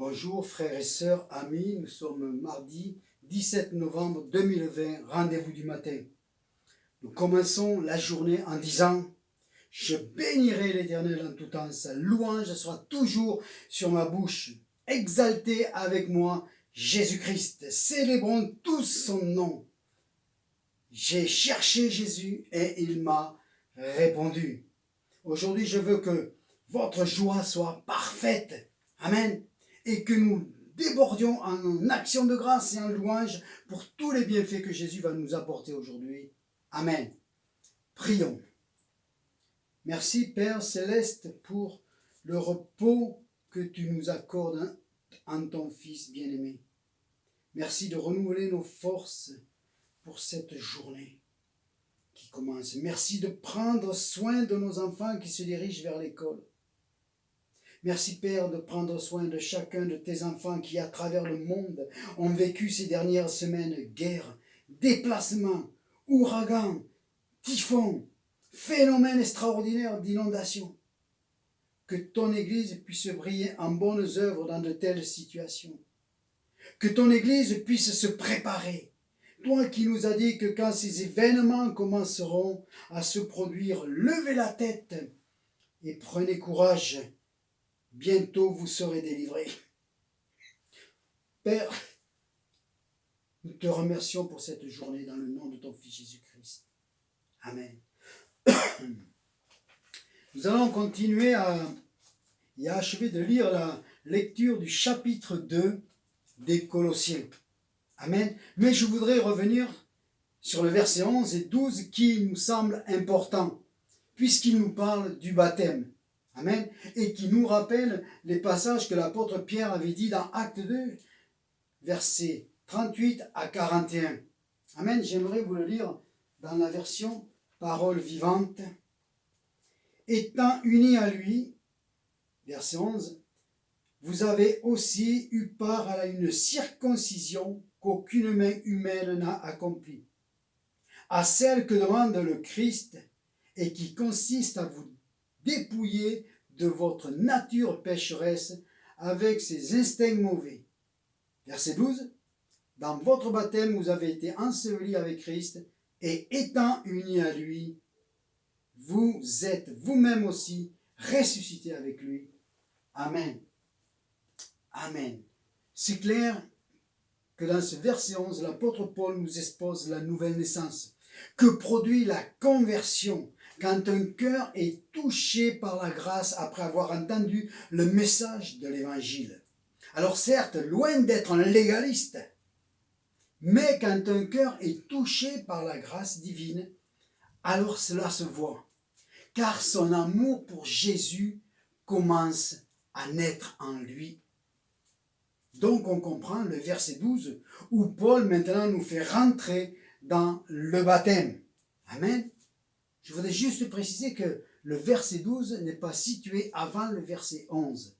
Bonjour frères et sœurs, amis, nous sommes mardi 17 novembre 2020, rendez-vous du matin. Nous commençons la journée en disant « Je bénirai l'Éternel en tout temps, sa louange sera toujours sur ma bouche. Exaltez avec moi Jésus-Christ, célébrons tous son nom. J'ai cherché Jésus et il m'a répondu. » Aujourd'hui, je veux que votre joie soit parfaite. Amen. Et que nous débordions en action de grâce et en louange pour tous les bienfaits que Jésus va nous apporter aujourd'hui. Amen. Prions. Merci Père Céleste pour le repos que tu nous accordes en ton Fils bien-aimé. Merci de renouveler nos forces pour cette journée qui commence. Merci de prendre soin de nos enfants qui se dirigent vers l'école. Merci Père de prendre soin de chacun de tes enfants qui à travers le monde ont vécu ces dernières semaines guerre, déplacements, ouragans, typhons, phénomènes extraordinaires d'inondation. Que ton Église puisse briller en bonnes œuvres dans de telles situations. Que ton Église puisse se préparer. Toi qui nous as dit que quand ces événements commenceront à se produire, levez la tête et prenez courage. Bientôt vous serez délivrés. Père, nous te remercions pour cette journée dans le nom de ton Fils Jésus-Christ. Amen. Nous allons continuer et achever de lire la lecture du chapitre 2 des Colossiens. Amen. Mais je voudrais revenir sur le verset 11 et 12 qui nous semble important, puisqu'il nous parle du baptême. Amen. Et qui nous rappelle les passages que l'apôtre Pierre avait dit dans Acte 2, versets 38 à 41. Amen. J'aimerais vous le lire dans la version Parole vivante. Étant unis à lui, verset 11, vous avez aussi eu part à une circoncision qu'aucune main humaine n'a accomplie, à celle que demande le Christ et qui consiste à vous dépouiller de votre nature pécheresse avec ses instincts mauvais. Verset 12. Dans votre baptême, vous avez été ensevelis avec Christ et étant unis à lui, vous êtes vous-même aussi ressuscités avec lui. Amen. Amen. C'est clair que dans ce verset 11, l'apôtre Paul nous expose la nouvelle naissance que produit la conversion quand un cœur est touché par la grâce après avoir entendu le message de l'évangile. Alors certes, loin d'être un légaliste, mais quand un cœur est touché par la grâce divine, alors cela se voit, car son amour pour Jésus commence à naître en lui. Donc on comprend le verset 12 où Paul maintenant nous fait rentrer dans le baptême. Amen. Je voudrais juste préciser que le verset 12 n'est pas situé avant le verset 11.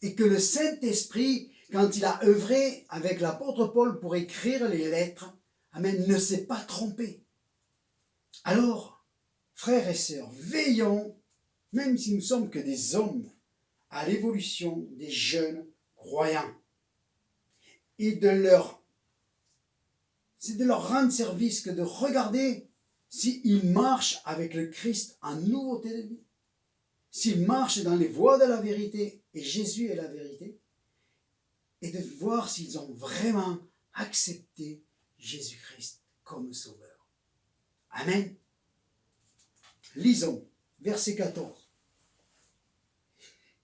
Et que le Saint-Esprit, quand il a œuvré avec l'apôtre Paul pour écrire les lettres, amen, ne s'est pas trompé. Alors, frères et sœurs, veillons, même si nous ne sommes que des hommes, à l'évolution des jeunes croyants. Et c'est de leur rendre service que de regarder s'ils marchent avec le Christ en nouveauté de vie, s'ils marchent dans les voies de la vérité, et Jésus est la vérité, et de voir s'ils ont vraiment accepté Jésus-Christ comme sauveur. Amen. Lisons, verset 14.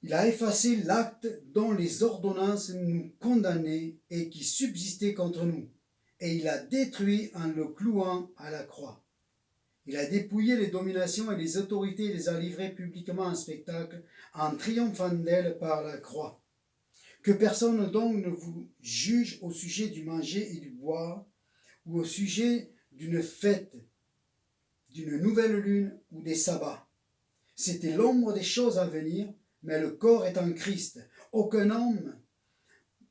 Il a effacé l'acte dont les ordonnances nous condamnaient et qui subsistait contre nous, et il a détruit en le clouant à la croix. Il a dépouillé les dominations et les autorités et les a livrées publiquement en spectacle, en triomphant d'elles par la croix. Que personne donc ne vous juge au sujet du manger et du boire, ou au sujet d'une fête, d'une nouvelle lune ou des sabbats. C'était l'ombre des choses à venir, mais le corps est en Christ. Aucun homme,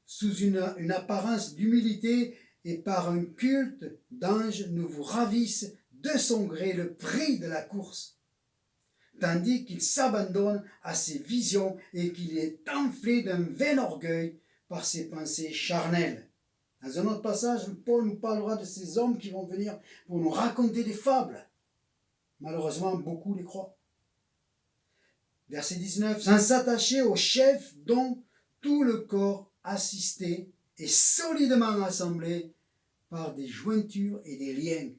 sous une apparence d'humilité et par un culte d'ange, ne vous ravisse de son gré le prix de la course, tandis qu'il s'abandonne à ses visions et qu'il est enflé d'un vain orgueil par ses pensées charnelles. Dans un autre passage, Paul nous parlera de ces hommes qui vont venir pour nous raconter des fables. Malheureusement, beaucoup les croient. Verset 19. Sans s'attacher au chef dont tout le corps assisté est solidement assemblé par des jointures et des liens,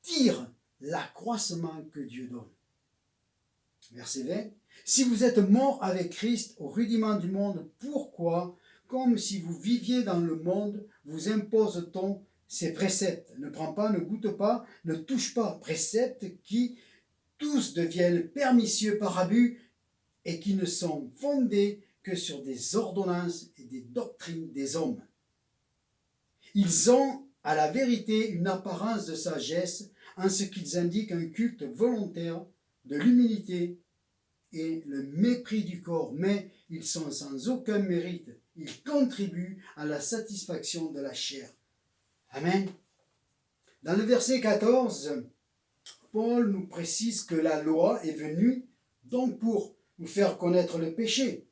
tire l'accroissement que Dieu donne. Verset 20. Si vous êtes morts avec Christ au rudiment du monde, pourquoi, comme si vous viviez dans le monde, vous impose-t-on ces préceptes? Ne prends pas, ne goûte pas, ne touche pas. Préceptes qui tous deviennent pernicieux par abus et qui ne sont fondés que sur des ordonnances et des doctrines des hommes. Ils ont à la vérité une apparence de sagesse en ce qu'ils indiquent un culte volontaire de l'humilité et le mépris du corps, mais ils sont sans aucun mérite. Ils contribuent à la satisfaction de la chair. Amen. Dans le verset 14, Paul nous précise que la loi est venue donc pour nous faire connaître le péché.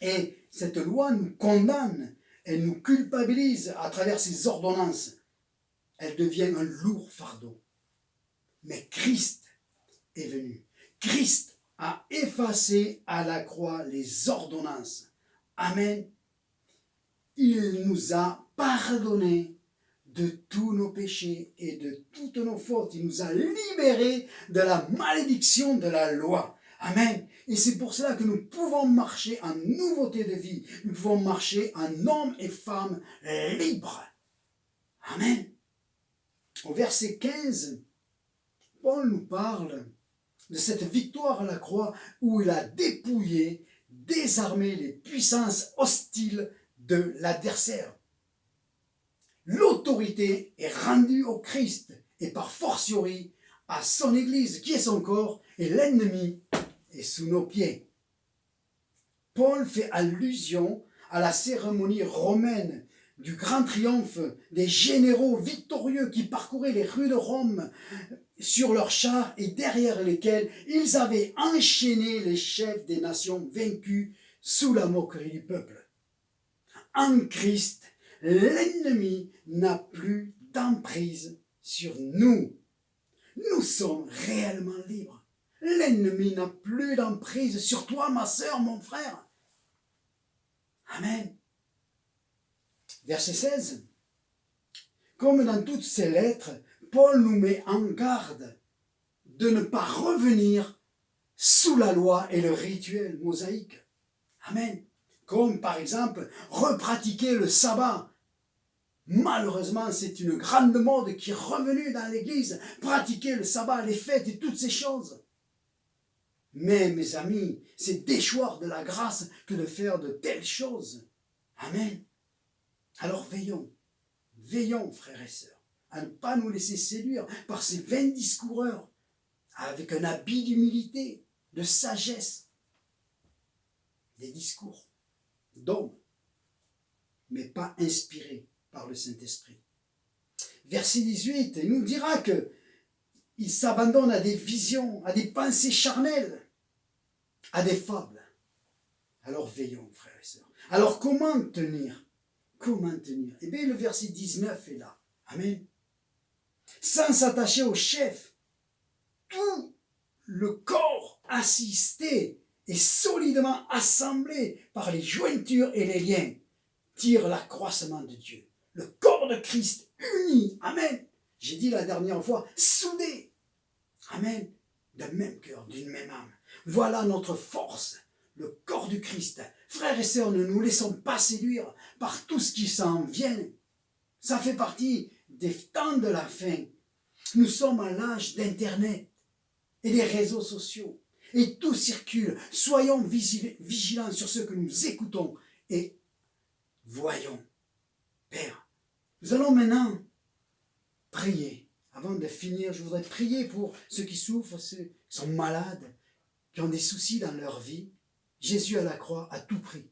Et cette loi nous condamne, elle nous culpabilise à travers ses ordonnances. Elle devient un lourd fardeau. Mais Christ est venu. Christ a effacé à la croix les ordonnances. Amen. Il nous a pardonné de tous nos péchés et de toutes nos fautes. Il nous a libérés de la malédiction de la loi. Amen. Et c'est pour cela que nous pouvons marcher en nouveauté de vie. Nous pouvons marcher en hommes et femmes libres. Amen. Au verset 15, Paul nous parle de cette victoire à la croix où il a dépouillé, désarmé les puissances hostiles de l'adversaire. L'autorité est rendue au Christ et par fortiori à son Église qui est son corps et l'ennemi est sous nos pieds. Paul fait allusion à la cérémonie romaine du grand triomphe des généraux victorieux qui parcouraient les rues de Rome sur leurs chars et derrière lesquels ils avaient enchaîné les chefs des nations vaincus sous la moquerie du peuple. En Christ, l'ennemi n'a plus d'emprise sur nous. Nous sommes réellement libres. L'ennemi n'a plus d'emprise sur toi, ma sœur, mon frère. Amen. Verset 16. Comme dans toutes ces lettres, Paul nous met en garde de ne pas revenir sous la loi et le rituel mosaïque. Amen. Comme par exemple, repratiquer le sabbat. Malheureusement, c'est une grande mode qui est revenue dans l'Église. Pratiquer le sabbat, les fêtes et toutes ces choses. Mais mes amis, c'est déchoir de la grâce que de faire de telles choses. Amen. Alors veillons frères et sœurs, à ne pas nous laisser séduire par ces vains discoureurs, avec un habit d'humilité, de sagesse, des discours d'hommes, mais pas inspirés par le Saint-Esprit. Verset 18, il nous dira que il s'abandonne à des visions, à des pensées charnelles, à des fables. Alors veillons, frères et sœurs. Alors comment tenir? Comment tenir? Eh bien, le verset 19 est là. Amen. Sans s'attacher au chef, tout le corps assisté et solidement assemblé par les jointures et les liens tire l'accroissement de Dieu. Le corps de Christ uni. Amen. J'ai dit la dernière fois, soudé. Amen. D'un même cœur, d'une même âme. Voilà notre force, le corps du Christ. Frères et sœurs, ne nous laissons pas séduire par tout ce qui s'en vient. Ça fait partie des temps de la fin. Nous sommes à l'âge d'Internet et des réseaux sociaux. Et tout circule. Soyons vigilants sur ce que nous écoutons et voyons. Père, nous allons maintenant prier. Avant de finir, je voudrais prier pour ceux qui souffrent, ceux qui sont malades, qui ont des soucis dans leur vie. Jésus à la croix a tout pris.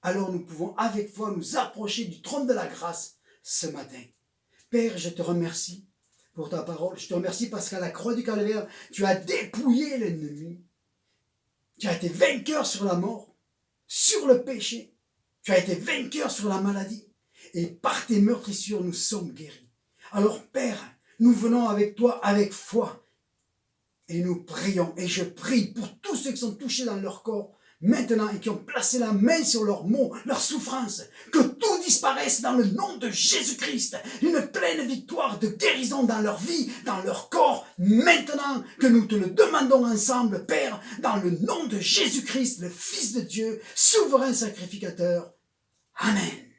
Alors nous pouvons avec foi nous approcher du trône de la grâce ce matin. Père, je te remercie pour ta parole. Je te remercie parce qu'à la croix du Calvaire, tu as dépouillé l'ennemi. Tu as été vainqueur sur la mort, sur le péché. Tu as été vainqueur sur la maladie. Et par tes meurtrissures, nous sommes guéris. Alors Père, nous venons avec toi avec foi. Et nous prions. Et je prie pour tous ceux qui sont touchés dans leur corps maintenant et qui ont placé la main sur leurs maux, leurs souffrances. Que tout disparaisse dans le nom de Jésus-Christ. Une pleine victoire de guérison dans leur vie, dans leur corps. Maintenant que nous te le demandons ensemble, Père, dans le nom de Jésus-Christ, le Fils de Dieu, souverain sacrificateur. Amen.